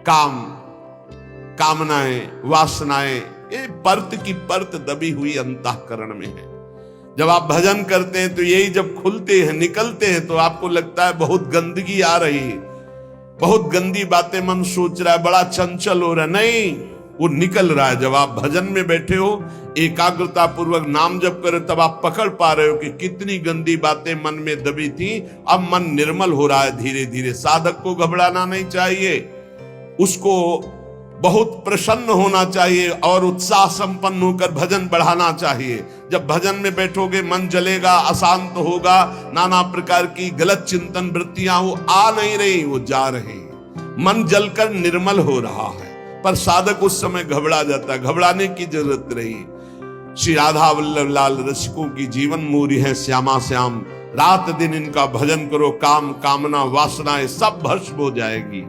काम, कामनाएं, वासनाएं, ये परत की परत दबी हुई अंतःकरण में है। जब आप भजन करते हैं तो यही जब खुलते हैं, निकलते हैं, तो आपको लगता है बहुत गंदगी आ रही है, बहुत गंदी बातें मन सोच रहा है, बड़ा चंचल हो रहा है। नहीं, वो निकल रहा है। जब आप भजन में बैठे हो, एकाग्रता पूर्वक नाम जप करो, तब आप पकड़ पा रहे हो कि कितनी गंदी बातें मन में दबी थी, अब मन निर्मल हो रहा है धीरे धीरे। साधक को घबराना नहीं चाहिए, उसको बहुत प्रसन्न होना चाहिए और उत्साह संपन्न होकर भजन बढ़ाना चाहिए। जब भजन में बैठोगे मन जलेगा, अशांत होगा, नाना प्रकार की गलत चिंतन वृत्तियां वो आ नहीं रही, वो जा रही, मन जलकर निर्मल हो रहा है। पर साधक उस समय घबरा जाता है, घबराने की जरूरत नहीं। श्री राधा वल्लभ लाल रसिकों की जीवन मूरी है श्यामा श्याम। रात दिन इनका भजन करो, काम, कामना, वासनाएं सब भस्म हो जाएगी।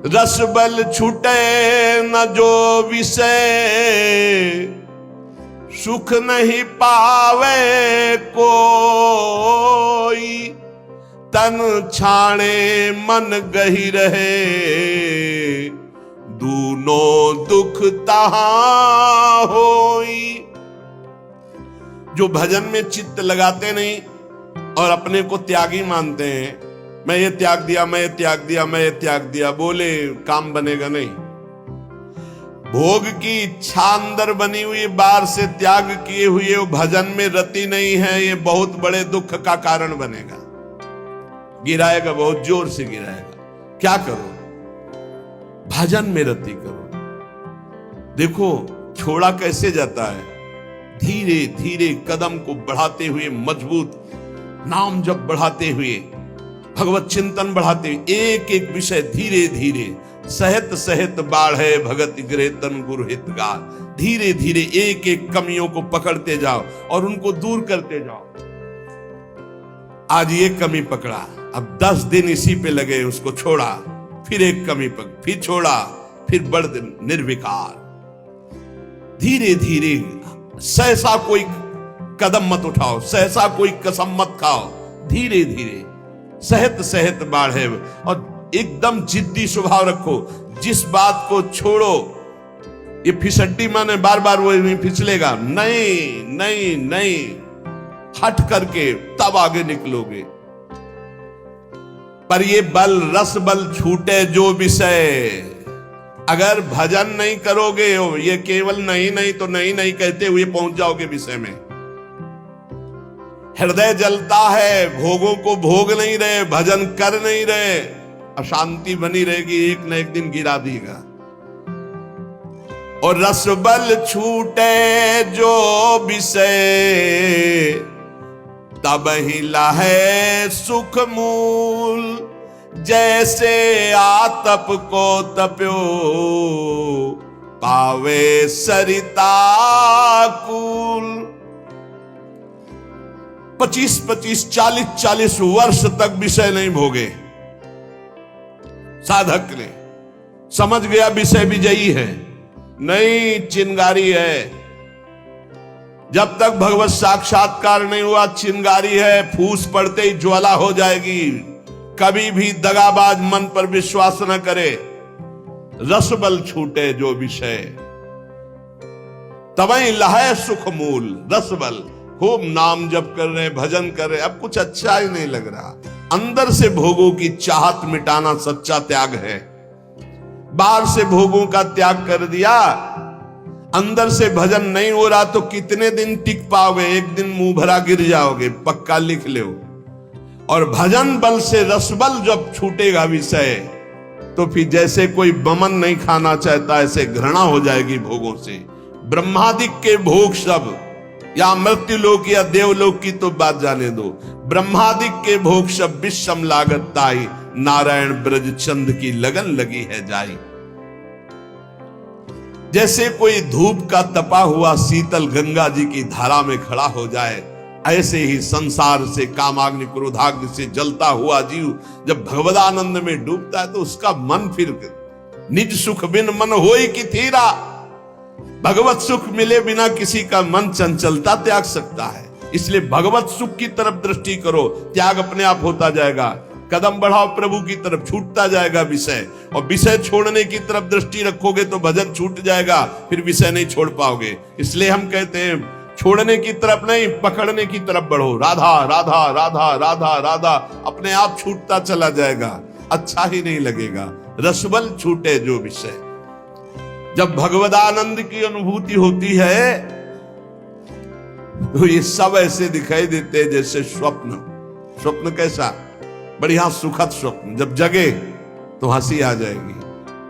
रस बल छूटे न जो विषय, सुख नहीं पावे कोई। तन छाणे मन गही रहे, दूनों दुख तहां होई। जो भजन में चित्त लगाते नहीं और अपने को त्यागी मानते हैं, मैं ये त्याग दिया, मैं ये त्याग दिया, मैं ये त्याग दिया, बोले काम बनेगा नहीं। भोग की इच्छा अंदर बनी हुई, बाहर से त्याग किए हुए वो भजन में रति नहीं है, ये बहुत बड़े दुख का कारण बनेगा। गिराएगा, बहुत जोर से गिराएगा। क्या करो? भजन में रति करो। देखो छोड़ा कैसे जाता है, धीरे धीरे कदम को बढ़ाते हुए, मजबूत नाम जप बढ़ाते हुए, भगवत चिंतन बढ़ाते हुए, एक एक विषय धीरे धीरे, सहत सहत बाढ़े भगत गृह तन गुरु हितगार। धीरे धीरे एक एक कमियों को पकड़ते जाओ और उनको दूर करते जाओ। आज ये कमी पकड़ा, अब 10 दिन इसी पे लगे, उसको छोड़ा, फिर एक कमी पकड़, फिर छोड़ा, फिर बढ़ निर्विकार। धीरे धीरे, सहसा कोई कदम मत उठाओ, सहसा कोई कसम मत खाओ, धीरे धीरे सहत सहत बाढ़े। और एकदम जिद्दी स्वभाव रखो, जिस बात को छोड़ो, ये फिसड्डी माने बार बार वो फिसलेगा, नहीं नहीं नहीं, हट करके तब आगे निकलोगे। पर ये बल, रस बल छूटे जो विषय, अगर भजन नहीं करोगे, ये केवल नहीं नहीं तो नहीं नहीं कहते हुए पहुंच जाओगे विषय में। हृदय जलता है, भोगों को भोग नहीं रहे, भजन कर नहीं रहे, अशांति बनी रहेगी, एक न एक दिन गिरा देगा। और रस बल छूटे जो विषय, तब ही लहे सुख मूल। जैसे आतप को तप्यो, पावे सरिता कूल। 25-25, 40-40 वर्ष तक विषय नहीं भोगे साधक ने, समझ गया विषय विजयी है, नहीं चिंगारी है। जब तक भगवत साक्षात्कार नहीं हुआ, चिंगारी है, फूस पड़ते ही ज्वाला हो जाएगी। कभी भी दगाबाज मन पर विश्वास न करे। रस बल छूटे जो विषय, तवहीं लहे सुख मूल। रस बल, खूब नाम जप कर रहे, भजन कर रहे, अब कुछ अच्छा ही नहीं लग रहा। अंदर से भोगों की चाहत मिटाना सच्चा त्याग है। बाहर से भोगों का त्याग कर दिया, अंदर से भजन नहीं हो रहा तो कितने दिन टिक पाओगे? एक दिन मुंह भरा गिर जाओगे, पक्का लिख लो। और भजन बल से रस बल जब छूटेगा विषय, तो फिर जैसे कोई बमन नहीं खाना चाहता, ऐसे घृणा हो जाएगी भोगों से। ब्रह्मादिक के भोग सब, या मृत्यु लोक या देवलोक की तो बात जाने दो, ब्रह्मादिक के भोग सब विषम लागत ताई। नारायण ब्रज चंद की लगन लगी है जाई। जैसे कोई धूप का तपा हुआ शीतल गंगा जी की धारा में खड़ा हो जाए, ऐसे ही संसार से, कामाग्नि क्रोधाग्नि से जलता हुआ जीव जब भगवदानंद में डूबता है, तो उसका मन फिर निज सुख बिन मन होई कि थीरा। भगवत सुख मिले बिना किसी का मन चंचलता त्याग सकता है। इसलिए भगवत सुख की तरफ दृष्टि करो, त्याग अपने आप होता जाएगा। कदम बढ़ाओ प्रभु की तरफ, छूटता जाएगा विषय, और विषय छोड़ने की तरफ दृष्टि रखोगे तो भजन छूट जाएगा, फिर विषय नहीं छोड़ पाओगे। इसलिए हम कहते हैं छोड़ने की तरफ नहीं, पकड़ने की तरफ बढ़ो। राधा राधा राधा राधा राधा, अपने आप छूटता चला जाएगा, अच्छा ही नहीं लगेगा। रसबल छूटे जो विषय। जब भगवदानंद की अनुभूति होती है तो ये सब ऐसे दिखाई देते हैं जैसे स्वप्न। स्वप्न कैसा? बढ़िया सुखद स्वप्न, जब जगे तो हंसी आ जाएगी।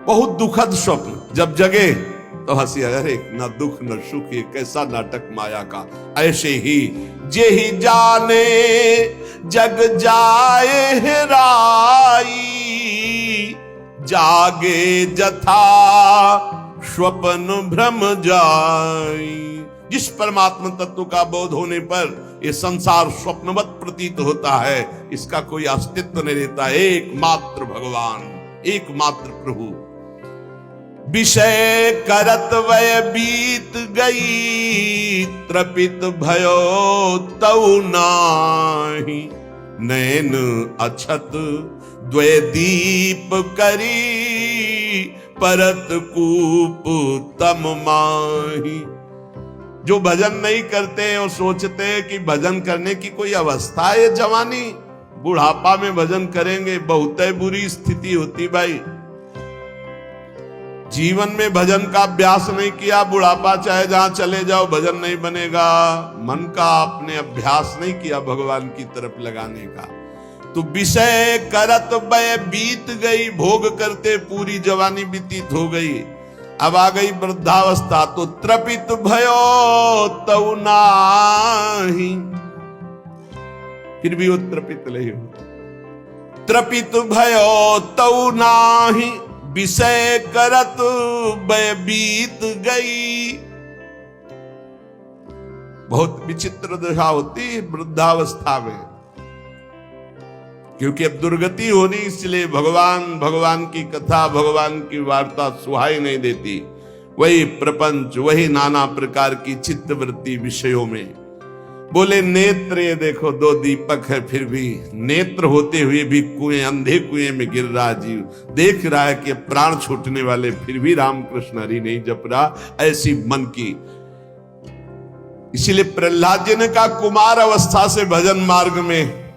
बहुत दुखद स्वप्न, जब जगे तो हंसी आ जाए। न दुख न सुख, ये कैसा नाटक माया का। ऐसे ही जे ही जाने जग जाए हेराई, जागे जथा स्वप्न भ्रम जाई। जिस परमात्मा तत्व का बोध होने पर ये संसार स्वप्नवत प्रतीत होता है, इसका कोई अस्तित्व नहीं रहता। एकमात्र भगवान, एकमात्र प्रभु। विषय करत वय बीत गई, त्रपित भयो तऊ नाही। नैन अछत द्वय दीप करी, परत कूप तम माही। जो भजन नहीं करते और सोचते कि भजन करने की कोई अवस्था है जवानी, बुढ़ापा में भजन करेंगे, बहुत बुरी स्थिति होती भाई। जीवन में भजन का अभ्यास नहीं किया, बुढ़ापा चाहे जहां चले जाओ भजन नहीं बनेगा। मन का आपने अभ्यास नहीं किया भगवान की तरफ लगाने का, तो विषय करत वय बीत गई। भोग करते पूरी जवानी व्यतीत हो गई, अब आ गई वृद्धावस्था, तो त्रपित भयो तऊ नाही। फिर भी वो त्रपित नहीं हो। त्रपित भयो तऊ नाही, विषय करत वय बीत गई। बहुत विचित्र दशा होती है वृद्धावस्था में, क्योंकि अब दुर्गति होनी, इसलिए भगवान की कथा, भगवान की वार्ता सुहाई नहीं देती। वही प्रपंच, वही नाना प्रकार की चित्तवृत्ति विषयों में। बोले नेत्र, ये देखो दो दीपक है, फिर भी नेत्र होते हुए भी कुएं, अंधे कुएं में गिर रहा जीव। देख रहा है कि प्राण छूटने वाले, फिर भी रामकृष्ण हरि नहीं जप रहा। ऐसी मन की, इसीलिए प्रहलाद जी ने कहा कुमार अवस्था से भजन मार्ग में,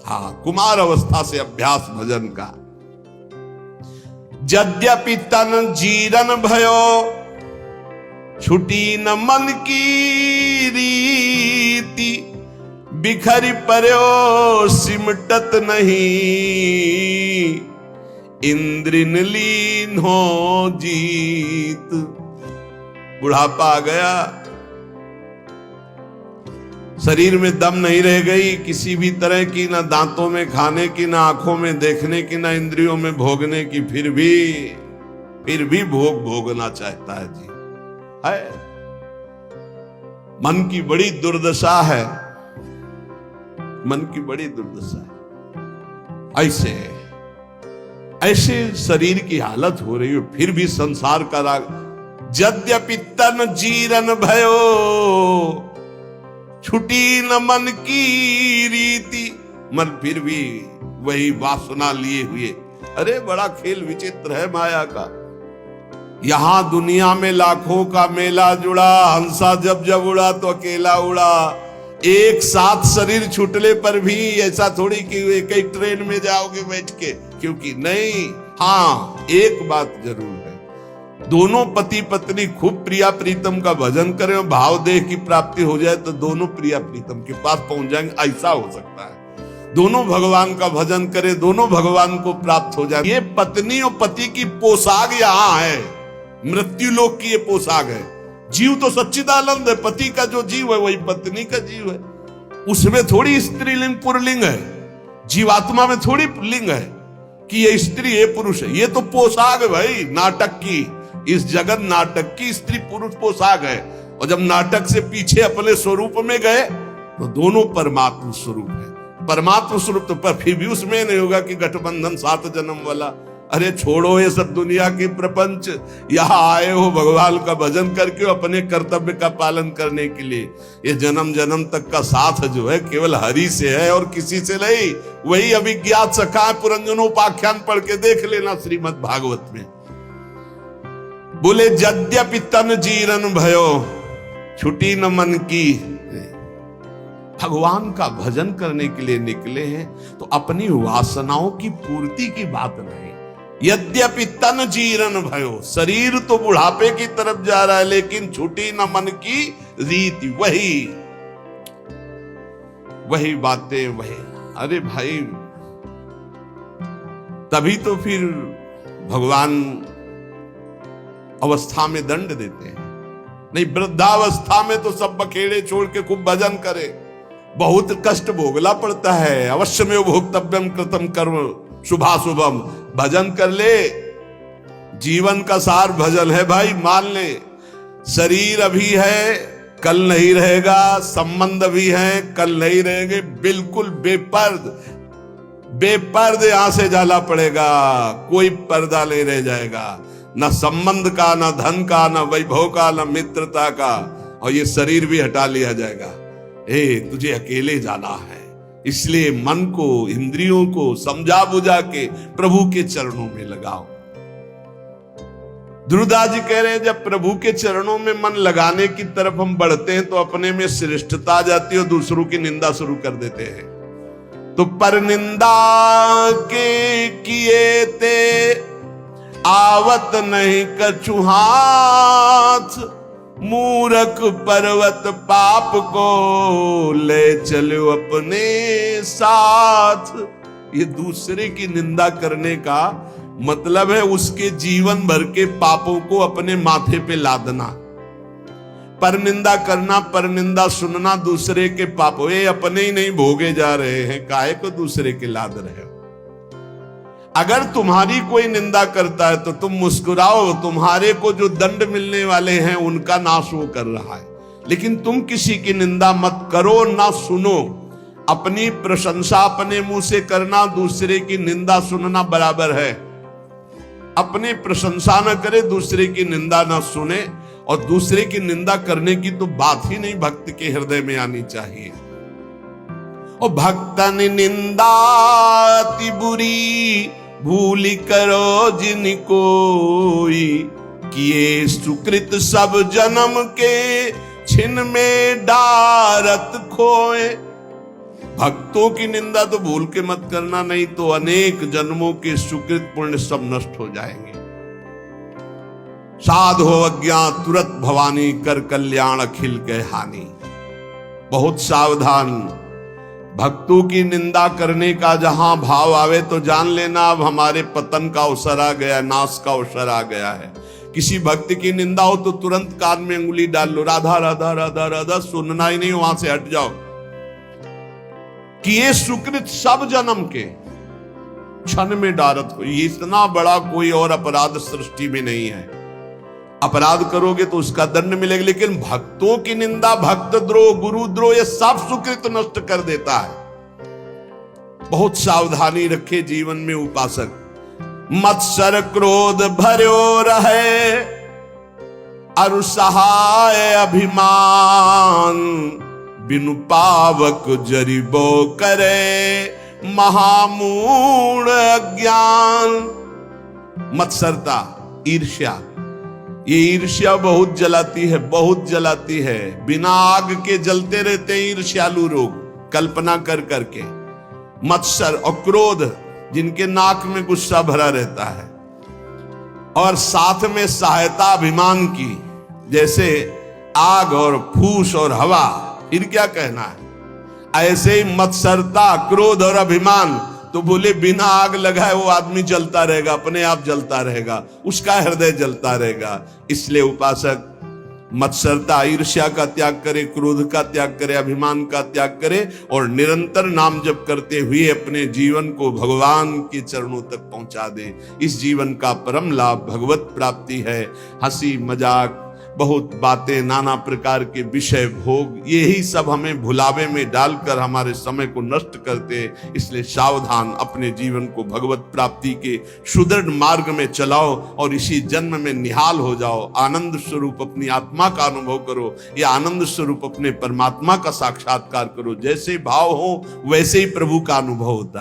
हाँ कुमार अवस्था से अभ्यास भजन का। यद्यपि तन जीरन भयो, छुटी न मन की रीति। बिखरी पर्यो सिमटत नहीं, इंद्रिन लीन हो जीत। बुढ़ापा आ गया, शरीर में दम नहीं रह गई किसी भी तरह की, ना दांतों में खाने की, ना आंखों में देखने की, ना इंद्रियों में भोगने की। फिर भी भोग भोगना चाहता है जी, है। मन की बड़ी दुर्दशा है, मन की बड़ी दुर्दशा है। ऐसे शरीर की हालत हो रही है, फिर भी संसार का राग। यद्यपि तन जीरन भयो, छुटी न मन की रीति। मन फिर भी वही वासना लिए हुए। अरे बड़ा खेल विचित्र है माया का। यहां दुनिया में लाखों का मेला जुड़ा, हंसा जब जब उड़ा तो अकेला उड़ा। एक साथ शरीर छूटने पर भी ऐसा थोड़ी कि एक ही ट्रेन में जाओगे बैठ के, क्योंकि नहीं। हाँ एक बात जरूर है, दोनों पति पत्नी खूब प्रिया प्रीतम का भजन करें और भाव देह की प्राप्ति हो जाए तो दोनों प्रिया प्रीतम के पास पहुंच जाएंगे, ऐसा हो सकता है। दोनों भगवान का भजन करें, दोनों भगवान को प्राप्त हो जाए। ये पत्नी और पति की पोशाक यहाँ है, मृत्यु लोक की ये पोशाक है। जीव तो सच्चिदानंद है, पति का जो जीव है वही पत्नी का जीव है। उसमें थोड़ी स्त्रीलिंग पुरलिंग है, जीवात्मा में थोड़ी लिंग है कि ये स्त्री ये पुरुष है। ये तो पोशाक है भाई नाटक की, इस जगत नाटक की स्त्री पुरुष पोशाक है। और जब नाटक से पीछे अपने स्वरूप में गए तो दोनों परमात्मा स्वरूप है। परमात्मा स्वरूप तो पर फिर भी उसमें नहीं होगा कि गठबंधन 7 जन्म वाला। अरे छोड़ो ये सब दुनिया की प्रपंच, यहाँ आए हो भगवान का भजन करके अपने कर्तव्य का पालन करने के लिए। ये जन्म जन्म तक का साथ जो है केवल हरि से है और किसी से नहीं। वही अभिज्ञात सखा है, पुरंजनोपाख्यान पढ़ के देख लेना श्रीमद् भागवत में। बोले यद्यपि तन जीरन भयो छुटी न मन की। भगवान का भजन करने के लिए निकले हैं तो अपनी वासनाओं की पूर्ति की बात नहीं। यद्यपि तन जीरन भयो, शरीर तो बुढ़ापे की तरफ जा रहा है लेकिन छुटी न मन की रीति। वही बातें वही। अरे भाई तभी तो फिर भगवान अवस्था में दंड देते हैं। नहीं, वृद्धावस्था में तो सब बखेड़े छोड़ के खूब भजन करे। बहुत कष्ट भोगना पड़ता है। अवश्य में भोक्तव्यम कृतम कर्म शुभाशुभम। भजन कर ले, जीवन का सार भजन है भाई। मान ले शरीर अभी है कल नहीं रहेगा, संबंध भी है कल नहीं रहेंगे। बिल्कुल बेपर्द यहां से जाना पड़ेगा। कोई पर्दा नहीं रह जाएगा, न संबंध का, न धन का, न वैभव का, न मित्रता का। और ये शरीर भी हटा लिया जाएगा। तुझे अकेले जाना है। इसलिए मन को, इंद्रियों को समझा बुझा के प्रभु के चरणों में लगाओ। ध्रुवदास जी कह रहे हैं जब प्रभु के चरणों में मन लगाने की तरफ हम बढ़ते हैं तो अपने में श्रेष्ठता आ जाती है और दूसरों की निंदा शुरू कर देते हैं। तो पर निंदा के किए ते आवत नहीं कछु हाथ, मूरख पर्वत पाप को ले चलो अपने साथ। ये दूसरे की निंदा करने का मतलब है उसके जीवन भर के पापों को अपने माथे पे लादना। पर निंदा करना, पर निंदा सुनना दूसरे के पापों, ये अपने ही नहीं भोगे जा रहे हैं, काहे को दूसरे के लाद रहे हो। अगर तुम्हारी कोई निंदा करता है तो तुम मुस्कुराओ, तुम्हारे को जो दंड मिलने वाले हैं उनका नाश वो कर रहा है। लेकिन तुम किसी की निंदा मत करो, ना सुनो। अपनी प्रशंसा अपने मुंह से करना, दूसरे की निंदा सुनना बराबर है। अपनी प्रशंसा न करे, दूसरे की निंदा न सुने। और दूसरे की निंदा करने की तो बात ही नहीं भक्त के हृदय में आनी चाहिए। और भक्तन निंदा अति बुरी भूली करो जिन कोई, किए सुकृत सब जन्म के छिन में डारत खोए। भक्तों की निंदा तो भूल के मत करना, नहीं तो अनेक जन्मों के सुकृत पुण्य सब नष्ट हो जाएंगे। साध हो अज्ञान तुरत भवानी, कर कल्याण अखिल के हानि। बहुत सावधान। भक्तों की निंदा करने का जहां भाव आवे तो जान लेना अब हमारे पतन का अवसर आ गया, नाश का अवसर आ गया है। किसी भक्त की निंदा हो तो तुरंत कान में उंगली डाल लो, राधा राधा राधा राधा, सुनना ही नहीं, वहां से हट जाओ। कि ये सुकृत सब जन्म के क्षण में डारत हो। ये इतना बड़ा कोई और अपराध सृष्टि में नहीं है। अपराध करोगे तो उसका दंड मिलेगा, लेकिन भक्तों की निंदा, भक्त द्रोह, गुरु द्रोह, ये सब सुकृत नष्ट कर देता है। बहुत सावधानी रखे जीवन में उपासक। मत्सर क्रोध भर्यो रहे, अरु सहाय अभिमान, बिनु पावक जरिबो करे महामूढ़ अज्ञान। मत्सरता, ईर्ष्या, ये ईर्ष्या बहुत जलाती है, बहुत जलाती है। बिना आग के जलते रहते हैं ईर्ष्यालु लोग, कल्पना कर करके। मत्सर और क्रोध, जिनके नाक में गुस्सा भरा रहता है। और साथ में सहायता अभिमान की, जैसे आग और फूस और हवा, फिर क्या कहना है। ऐसे ही मत्सरता, क्रोध और अभिमान, तो बोले बिना आग लगाए वो आदमी जलता रहेगा, अपने आप जलता रहेगा, उसका हृदय जलता रहेगा। इसलिए उपासक मत्सरता, ईर्ष्या का त्याग करे, क्रोध का त्याग करे, अभिमान का त्याग करे और निरंतर नाम जप करते हुए अपने जीवन को भगवान के चरणों तक पहुंचा दे। इस जीवन का परम लाभ भगवत प्राप्ति है। हंसी मजाक, बहुत बातें, नाना प्रकार के विषय, भोग, यही सब हमें भुलावे में डालकर हमारे समय को नष्ट करते हैं। इसलिए सावधान, अपने जीवन को भगवत प्राप्ति के सुदृढ़ मार्ग में चलाओ और इसी जन्म में निहाल हो जाओ। आनंद स्वरूप अपनी आत्मा का अनुभव करो, या आनंद स्वरूप अपने परमात्मा का साक्षात्कार करो। जैसे भाव हो वैसे ही प्रभु का अनुभव होता है।